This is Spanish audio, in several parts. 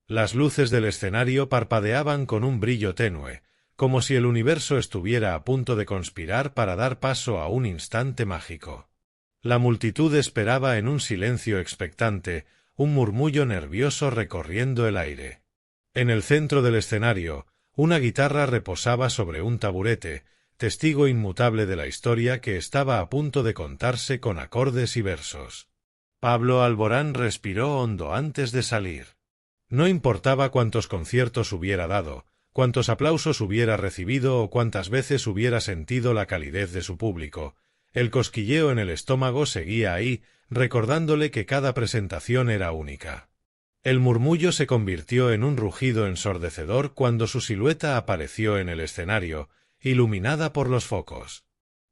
Las luces del escenario parpadeaban con un brillo tenue, como si el universo estuviera a punto de conspirar para dar paso a un instante mágico. La multitud esperaba en un silencio expectante, un murmullo nervioso recorriendo el aire. En el centro del escenario, una guitarra reposaba sobre un taburete, testigo inmutable de la historia que estaba a punto de contarse con acordes y versos. Pablo Alborán respiró hondo antes de salir. No importaba cuántos conciertos hubiera dado, cuántos aplausos hubiera recibido o cuántas veces hubiera sentido la calidez de su público, el cosquilleo en el estómago seguía ahí, recordándole que cada presentación era única. El murmullo se convirtió en un rugido ensordecedor cuando su silueta apareció en el escenario, iluminada por los focos.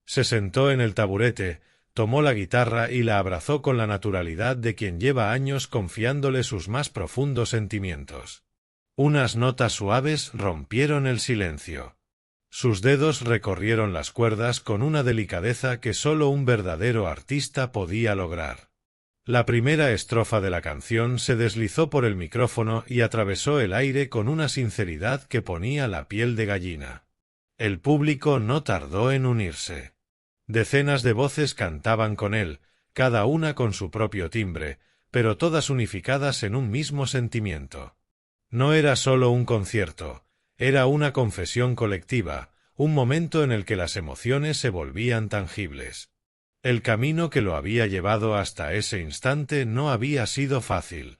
Se sentó en el taburete, tomó la guitarra y la abrazó con la naturalidad de quien lleva años confiándole sus más profundos sentimientos. Unas notas suaves rompieron el silencio. Sus dedos recorrieron las cuerdas con una delicadeza que sólo un verdadero artista podía lograr. La primera estrofa de la canción se deslizó por el micrófono y atravesó el aire con una sinceridad que ponía la piel de gallina. El público no tardó en unirse. Decenas de voces cantaban con él, cada una con su propio timbre, pero todas unificadas en un mismo sentimiento. No era solo un concierto, era una confesión colectiva, un momento en el que las emociones se volvían tangibles. El camino que lo había llevado hasta ese instante no había sido fácil.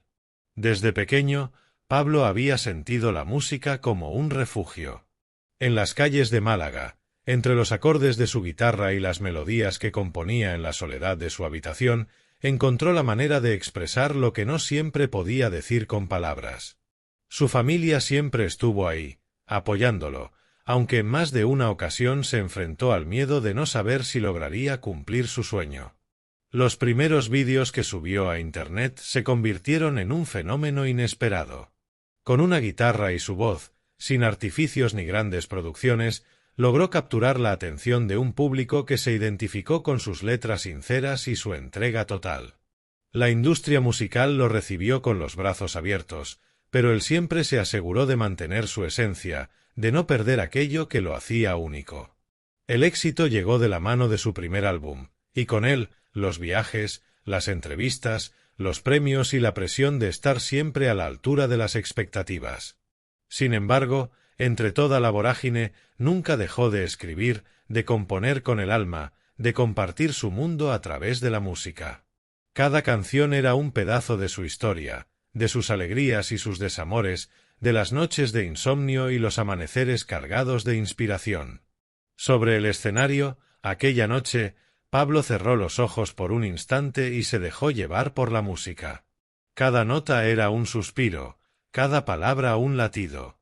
Desde pequeño, Pablo había sentido la música como un refugio. En las calles de Málaga, entre los acordes de su guitarra y las melodías que componía en la soledad de su habitación, encontró la manera de expresar lo que no siempre podía decir con palabras. Su familia siempre estuvo ahí, apoyándolo, aunque en más de una ocasión se enfrentó al miedo de no saber si lograría cumplir su sueño. Los primeros vídeos que subió a Internet se convirtieron en un fenómeno inesperado. Con una guitarra y su voz, sin artificios ni grandes producciones, logró capturar la atención de un público que se identificó con sus letras sinceras y su entrega total. La industria musical lo recibió con los brazos abiertos, pero él siempre se aseguró de mantener su esencia, de no perder aquello que lo hacía único. El éxito llegó de la mano de su primer álbum, y con él, los viajes, las entrevistas, los premios y la presión de estar siempre a la altura de las expectativas. Sin embargo, entre toda la vorágine, nunca dejó de escribir, de componer con el alma, de compartir su mundo a través de la música. Cada canción era un pedazo de su historia, de sus alegrías y sus desamores, de las noches de insomnio y los amaneceres cargados de inspiración. Sobre el escenario, aquella noche, Pablo cerró los ojos por un instante y se dejó llevar por la música. Cada nota era un suspiro, cada palabra un latido.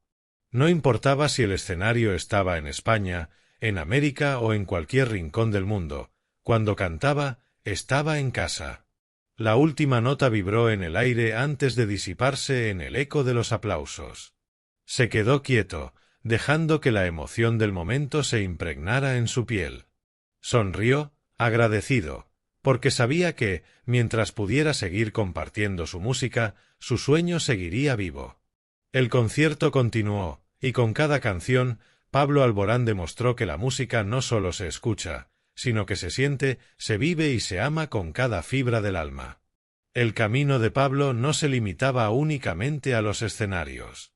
No importaba si el escenario estaba en España, en América o en cualquier rincón del mundo, cuando cantaba, estaba en casa. La última nota vibró en el aire antes de disiparse en el eco de los aplausos. Se quedó quieto, dejando que la emoción del momento se impregnara en su piel. Sonrió, agradecido, porque sabía que, mientras pudiera seguir compartiendo su música, su sueño seguiría vivo. El concierto continuó, y con cada canción, Pablo Alborán demostró que la música no solo se escucha, sino que se siente, se vive y se ama con cada fibra del alma. El camino de Pablo no se limitaba únicamente a los escenarios.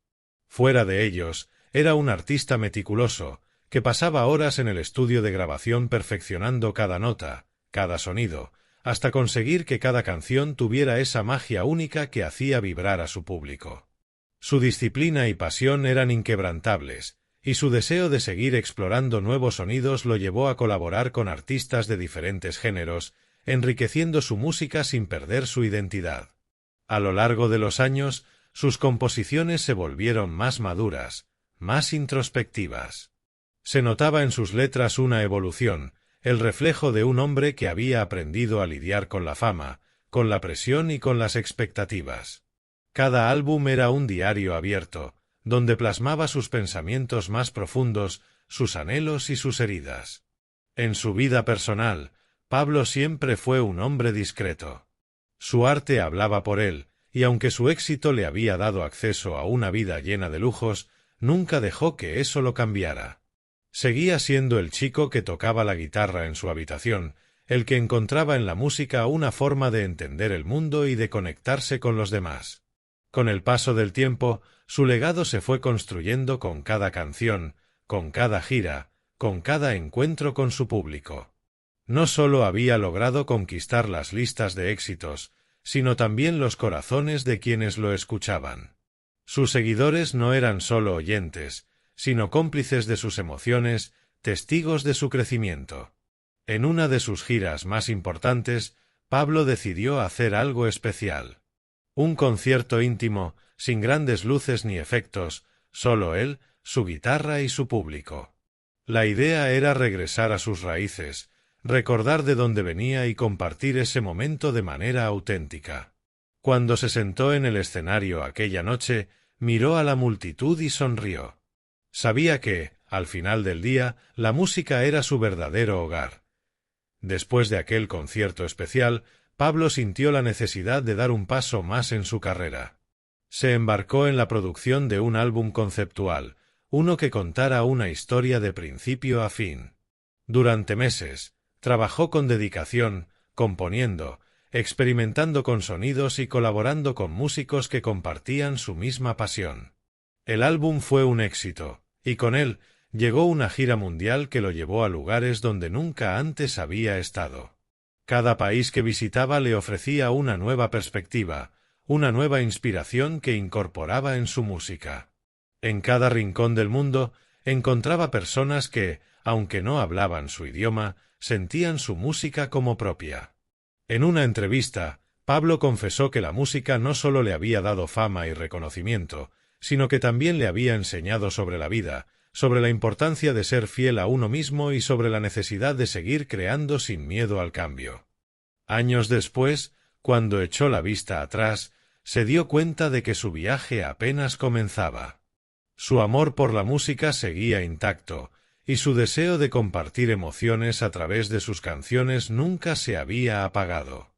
Fuera de ellos, era un artista meticuloso, que pasaba horas en el estudio de grabación perfeccionando cada nota, cada sonido, hasta conseguir que cada canción tuviera esa magia única que hacía vibrar a su público. Su disciplina y pasión eran inquebrantables, y su deseo de seguir explorando nuevos sonidos lo llevó a colaborar con artistas de diferentes géneros, enriqueciendo su música sin perder su identidad. A lo largo de los años, sus composiciones se volvieron más maduras, más introspectivas. Se notaba en sus letras una evolución, el reflejo de un hombre que había aprendido a lidiar con la fama, con la presión y con las expectativas. Cada álbum era un diario abierto, donde plasmaba sus pensamientos más profundos, sus anhelos y sus heridas. En su vida personal, Pablo siempre fue un hombre discreto. Su arte hablaba por él, y aunque su éxito le había dado acceso a una vida llena de lujos, nunca dejó que eso lo cambiara. Seguía siendo el chico que tocaba la guitarra en su habitación, el que encontraba en la música una forma de entender el mundo y de conectarse con los demás. Con el paso del tiempo, su legado se fue construyendo con cada canción, con cada gira, con cada encuentro con su público. No solo había logrado conquistar las listas de éxitos, sino también los corazones de quienes lo escuchaban. Sus seguidores no eran solo oyentes, sino cómplices de sus emociones, testigos de su crecimiento. En una de sus giras más importantes, Pablo decidió hacer algo especial. Un concierto íntimo, sin grandes luces ni efectos, solo él, su guitarra y su público. La idea era regresar a sus raíces, recordar de dónde venía y compartir ese momento de manera auténtica. Cuando se sentó en el escenario aquella noche, miró a la multitud y sonrió. Sabía que, al final del día, la música era su verdadero hogar. Después de aquel concierto especial, Pablo sintió la necesidad de dar un paso más en su carrera. Se embarcó en la producción de un álbum conceptual, uno que contara una historia de principio a fin. Durante meses, trabajó con dedicación, componiendo, experimentando con sonidos y colaborando con músicos que compartían su misma pasión. El álbum fue un éxito, y con él llegó una gira mundial que lo llevó a lugares donde nunca antes había estado. Cada país que visitaba le ofrecía una nueva perspectiva, una nueva inspiración que incorporaba en su música. En cada rincón del mundo encontraba personas que, aunque no hablaban su idioma, sentían su música como propia. En una entrevista, Pablo confesó que la música no solo le había dado fama y reconocimiento, sino que también le había enseñado sobre la vida, sobre la importancia de ser fiel a uno mismo y sobre la necesidad de seguir creando sin miedo al cambio. Años después, cuando echó la vista atrás, se dio cuenta de que su viaje apenas comenzaba. Su amor por la música seguía intacto, y su deseo de compartir emociones a través de sus canciones nunca se había apagado.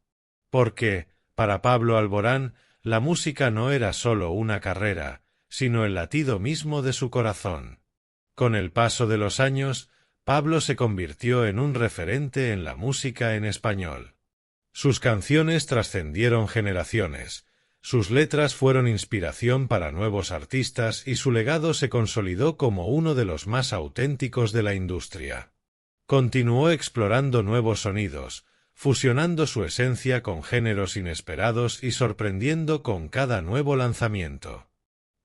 Porque, para Pablo Alborán, la música no era solo una carrera, sino el latido mismo de su corazón. Con el paso de los años, Pablo se convirtió en un referente en la música en español. Sus canciones trascendieron generaciones, sus letras fueron inspiración para nuevos artistas y su legado se consolidó como uno de los más auténticos de la industria. Continuó explorando nuevos sonidos, fusionando su esencia con géneros inesperados y sorprendiendo con cada nuevo lanzamiento.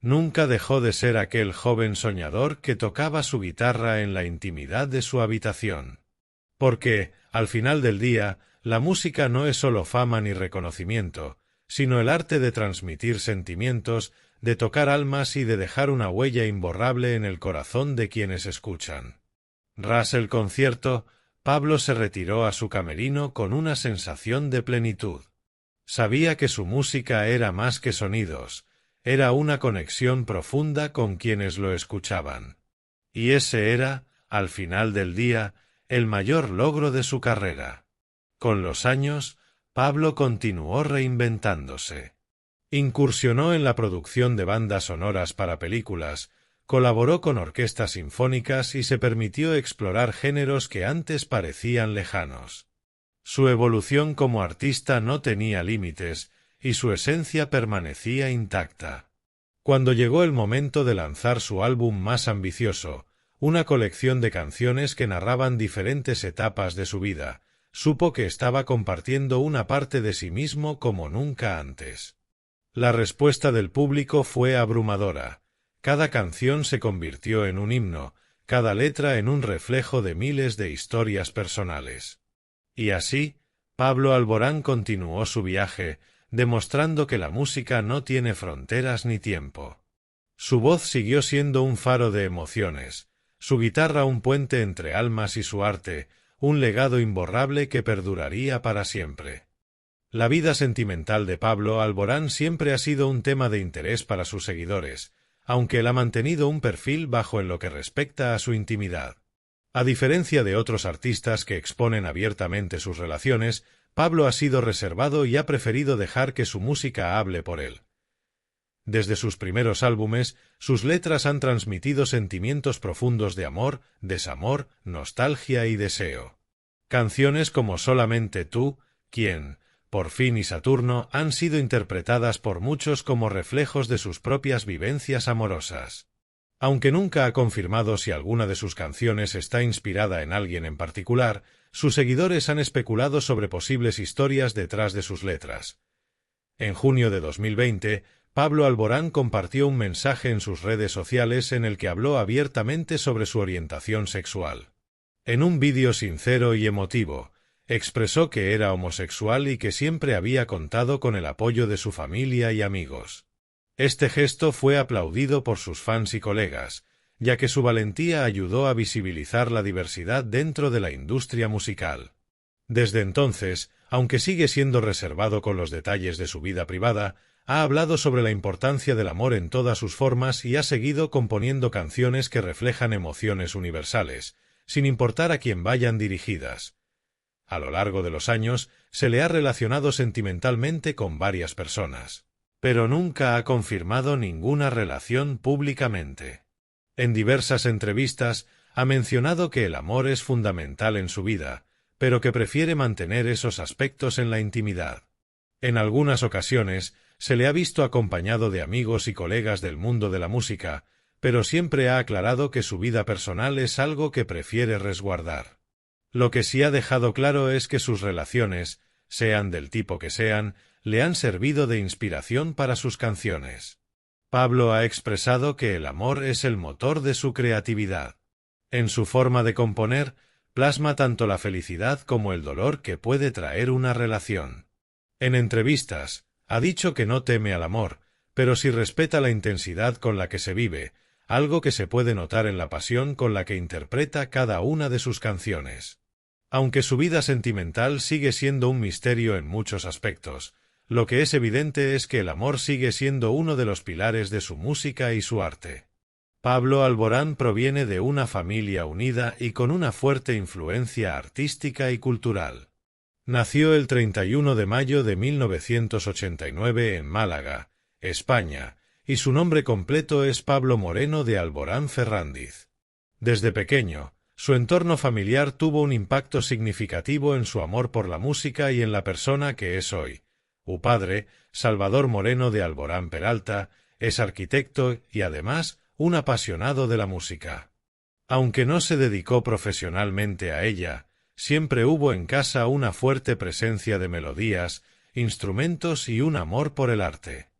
Nunca dejó de ser aquel joven soñador que tocaba su guitarra en la intimidad de su habitación. Porque, al final del día, la música no es solo fama ni reconocimiento, sino el arte de transmitir sentimientos, de tocar almas y de dejar una huella imborrable en el corazón de quienes escuchan. Tras el concierto, Pablo se retiró a su camerino con una sensación de plenitud. Sabía que su música era más que sonidos, era una conexión profunda con quienes lo escuchaban. Y ese era, al final del día, el mayor logro de su carrera. Con los años, Pablo continuó reinventándose. Incursionó en la producción de bandas sonoras para películas, colaboró con orquestas sinfónicas y se permitió explorar géneros que antes parecían lejanos. Su evolución como artista no tenía límites y su esencia permanecía intacta. Cuando llegó el momento de lanzar su álbum más ambicioso, una colección de canciones que narraban diferentes etapas de su vida, supo que estaba compartiendo una parte de sí mismo como nunca antes. La respuesta del público fue abrumadora. Cada canción se convirtió en un himno, cada letra en un reflejo de miles de historias personales. Y así, Pablo Alborán continuó su viaje, demostrando que la música no tiene fronteras ni tiempo. Su voz siguió siendo un faro de emociones, su guitarra un puente entre almas y su arte, un legado imborrable que perduraría para siempre. La vida sentimental de Pablo Alborán siempre ha sido un tema de interés para sus seguidores, aunque él ha mantenido un perfil bajo en lo que respecta a su intimidad. A diferencia de otros artistas que exponen abiertamente sus relaciones, Pablo ha sido reservado y ha preferido dejar que su música hable por él. Desde sus primeros álbumes, sus letras han transmitido sentimientos profundos de amor, desamor, nostalgia y deseo. Canciones como Solamente tú, Quién, Por fin y Saturno han sido interpretadas por muchos como reflejos de sus propias vivencias amorosas. Aunque nunca ha confirmado si alguna de sus canciones está inspirada en alguien en particular, sus seguidores han especulado sobre posibles historias detrás de sus letras. En junio de 2020, Pablo Alborán compartió un mensaje en sus redes sociales en el que habló abiertamente sobre su orientación sexual. En un vídeo sincero y emotivo, expresó que era homosexual y que siempre había contado con el apoyo de su familia y amigos. Este gesto fue aplaudido por sus fans y colegas, ya que su valentía ayudó a visibilizar la diversidad dentro de la industria musical. Desde entonces, aunque sigue siendo reservado con los detalles de su vida privada, ha hablado sobre la importancia del amor en todas sus formas y ha seguido componiendo canciones que reflejan emociones universales, sin importar a quién vayan dirigidas. A lo largo de los años, se le ha relacionado sentimentalmente con varias personas, pero nunca ha confirmado ninguna relación públicamente. En diversas entrevistas, ha mencionado que el amor es fundamental en su vida, pero que prefiere mantener esos aspectos en la intimidad. En algunas ocasiones, se le ha visto acompañado de amigos y colegas del mundo de la música, pero siempre ha aclarado que su vida personal es algo que prefiere resguardar. Lo que sí ha dejado claro es que sus relaciones, sean del tipo que sean, le han servido de inspiración para sus canciones. Pablo ha expresado que el amor es el motor de su creatividad. En su forma de componer, plasma tanto la felicidad como el dolor que puede traer una relación. En entrevistas, ha dicho que no teme al amor, pero sí respeta la intensidad con la que se vive, algo que se puede notar en la pasión con la que interpreta cada una de sus canciones. Aunque su vida sentimental sigue siendo un misterio en muchos aspectos, lo que es evidente es que el amor sigue siendo uno de los pilares de su música y su arte. Pablo Alborán proviene de una familia unida y con una fuerte influencia artística y cultural. Nació el 31 de mayo de 1989 en Málaga, España, y su nombre completo es Pablo Moreno de Alborán Ferrándiz. Desde pequeño, su entorno familiar tuvo un impacto significativo en su amor por la música y en la persona que es hoy. Su padre, Salvador Moreno de Alborán Peralta, es arquitecto y además un apasionado de la música. Aunque no se dedicó profesionalmente a ella, siempre hubo en casa una fuerte presencia de melodías, instrumentos y un amor por el arte.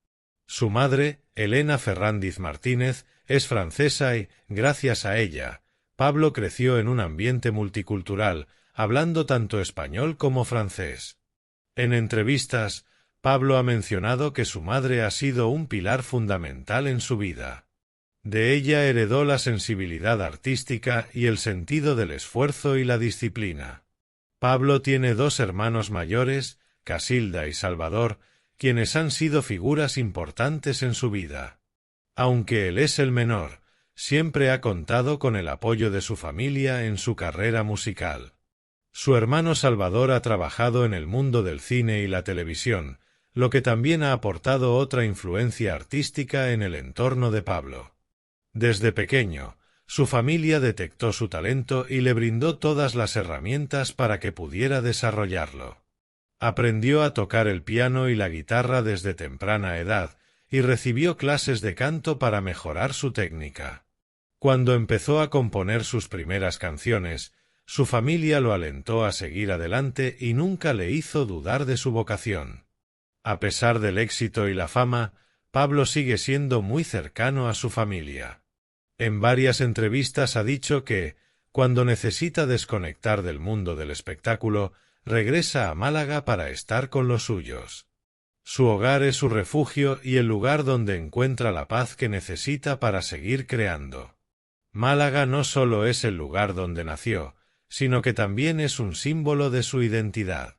Su madre, Elena Ferrándiz Martínez, es francesa y, gracias a ella, Pablo creció en un ambiente multicultural, hablando tanto español como francés. En entrevistas, Pablo ha mencionado que su madre ha sido un pilar fundamental en su vida. De ella heredó la sensibilidad artística y el sentido del esfuerzo y la disciplina. Pablo tiene dos hermanos mayores, Casilda y Salvador, quienes han sido figuras importantes en su vida. Aunque él es el menor, siempre ha contado con el apoyo de su familia en su carrera musical. Su hermano Salvador ha trabajado en el mundo del cine y la televisión, lo que también ha aportado otra influencia artística en el entorno de Pablo. Desde pequeño, su familia detectó su talento y le brindó todas las herramientas para que pudiera desarrollarlo. Aprendió a tocar el piano y la guitarra desde temprana edad y recibió clases de canto para mejorar su técnica. Cuando empezó a componer sus primeras canciones, su familia lo alentó a seguir adelante y nunca le hizo dudar de su vocación. A pesar del éxito y la fama, Pablo sigue siendo muy cercano a su familia. En varias entrevistas ha dicho que, cuando necesita desconectar del mundo del espectáculo, regresa a Málaga para estar con los suyos. Su hogar es su refugio y el lugar donde encuentra la paz que necesita para seguir creando. Málaga no solo es el lugar donde nació, sino que también es un símbolo de su identidad.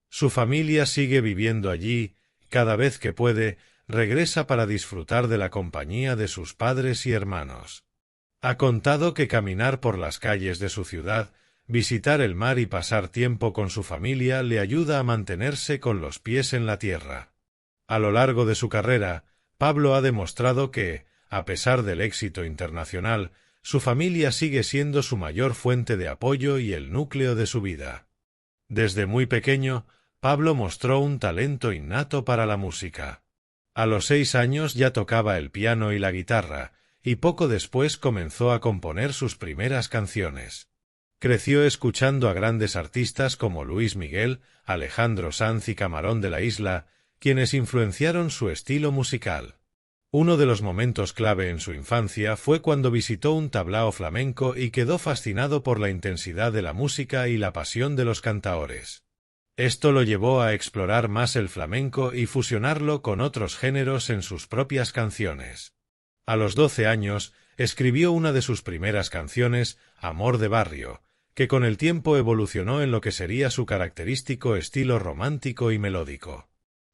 Su familia sigue viviendo allí, y cada vez que puede, regresa para disfrutar de la compañía de sus padres y hermanos. Ha contado que caminar por las calles de su ciudad, Visitar el mar y pasar tiempo con su familia le ayuda a mantenerse con los pies en la tierra. A lo largo de su carrera, Pablo ha demostrado que, a pesar del éxito internacional, su familia sigue siendo su mayor fuente de apoyo y el núcleo de su vida. Desde muy pequeño, Pablo mostró un talento innato para la música. A los 6 años ya tocaba el piano y la guitarra, y poco después comenzó a componer sus primeras canciones. Creció escuchando a grandes artistas como Luis Miguel, Alejandro Sanz y Camarón de la Isla, quienes influenciaron su estilo musical. Uno de los momentos clave en su infancia fue cuando visitó un tablao flamenco y quedó fascinado por la intensidad de la música y la pasión de los cantaores. Esto lo llevó a explorar más el flamenco y fusionarlo con otros géneros en sus propias canciones. A los 12 años, escribió una de sus primeras canciones, Amor de Barrio, que con el tiempo evolucionó en lo que sería su característico estilo romántico y melódico.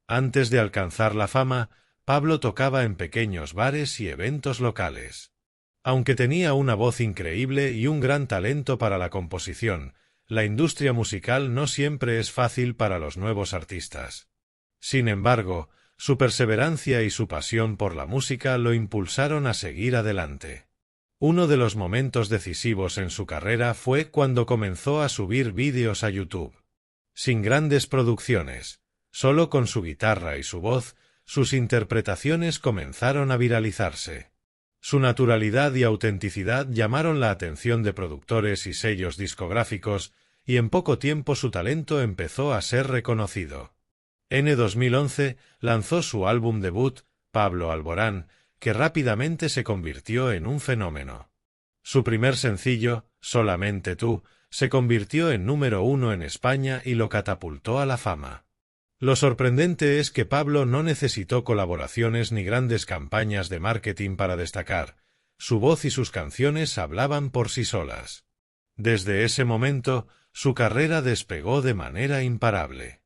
Antes de alcanzar la fama, Pablo tocaba en pequeños bares y eventos locales. Aunque tenía una voz increíble y un gran talento para la composición, la industria musical no siempre es fácil para los nuevos artistas. Sin embargo, su perseverancia y su pasión por la música lo impulsaron a seguir adelante. Uno de los momentos decisivos en su carrera fue cuando comenzó a subir vídeos a YouTube. Sin grandes producciones, solo con su guitarra y su voz, sus interpretaciones comenzaron a viralizarse. Su naturalidad y autenticidad llamaron la atención de productores y sellos discográficos, y en poco tiempo su talento empezó a ser reconocido. En 2011 lanzó su álbum debut, Pablo Alborán, que rápidamente se convirtió en un fenómeno. Su primer sencillo, Solamente tú, se convirtió en número 1 en España y lo catapultó a la fama. Lo sorprendente es que Pablo no necesitó colaboraciones ni grandes campañas de marketing para destacar. Su voz y sus canciones hablaban por sí solas. Desde ese momento, su carrera despegó de manera imparable.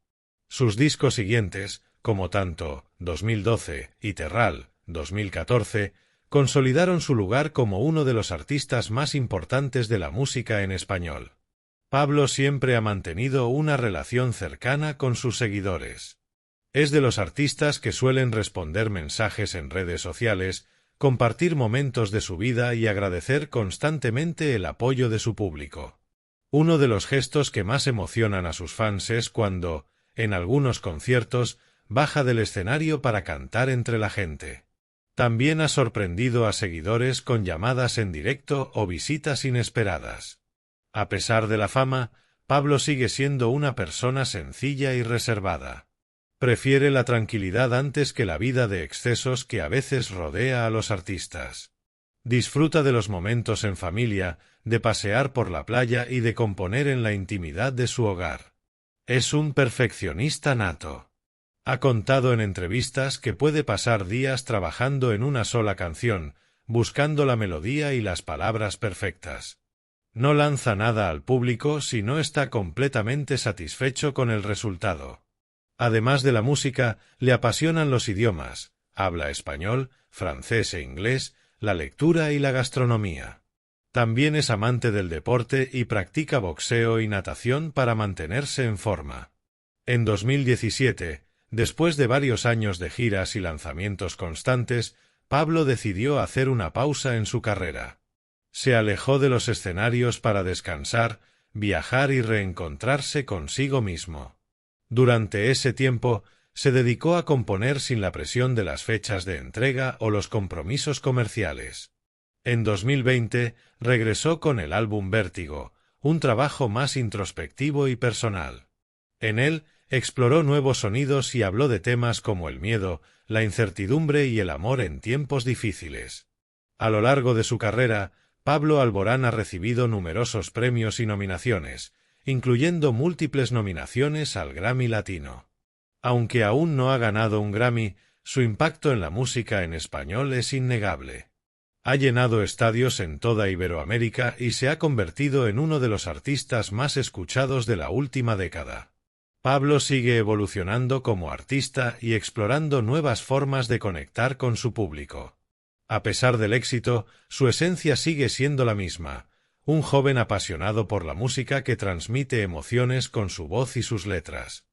Sus discos siguientes, como tanto 2012 y Terral 2014, consolidaron su lugar como uno de los artistas más importantes de la música en español. Pablo siempre ha mantenido una relación cercana con sus seguidores. Es de los artistas que suelen responder mensajes en redes sociales, compartir momentos de su vida y agradecer constantemente el apoyo de su público. Uno de los gestos que más emocionan a sus fans es cuando, en algunos conciertos, baja del escenario para cantar entre la gente. También ha sorprendido a seguidores con llamadas en directo o visitas inesperadas. A pesar de la fama, Pablo sigue siendo una persona sencilla y reservada. Prefiere la tranquilidad antes que la vida de excesos que a veces rodea a los artistas. Disfruta de los momentos en familia, de pasear por la playa y de componer en la intimidad de su hogar. Es un perfeccionista nato. Ha contado en entrevistas que puede pasar días trabajando en una sola canción, buscando la melodía y las palabras perfectas. No lanza nada al público si no está completamente satisfecho con el resultado. Además de la música, le apasionan los idiomas, habla español, francés e inglés, la lectura y la gastronomía. También es amante del deporte y practica boxeo y natación para mantenerse en forma. En 2017, después de varios años de giras y lanzamientos constantes, Pablo decidió hacer una pausa en su carrera. Se alejó de los escenarios para descansar, viajar y reencontrarse consigo mismo. Durante ese tiempo, se dedicó a componer sin la presión de las fechas de entrega o los compromisos comerciales. En 2020, regresó con el álbum Vértigo, un trabajo más introspectivo y personal. En él, exploró nuevos sonidos y habló de temas como el miedo, la incertidumbre y el amor en tiempos difíciles. A lo largo de su carrera, Pablo Alborán ha recibido numerosos premios y nominaciones, incluyendo múltiples nominaciones al Grammy Latino. Aunque aún no ha ganado un Grammy, su impacto en la música en español es innegable. Ha llenado estadios en toda Iberoamérica y se ha convertido en uno de los artistas más escuchados de la última década. Pablo sigue evolucionando como artista y explorando nuevas formas de conectar con su público. A pesar del éxito, su esencia sigue siendo la misma, un joven apasionado por la música que transmite emociones con su voz y sus letras.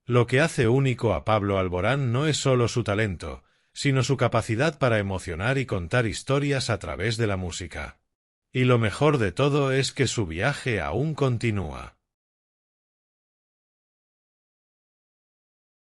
Lo que hace único a Pablo Alborán no es solo su talento, sino su capacidad para emocionar y contar historias a través de la música. Y lo mejor de todo es que su viaje aún continúa.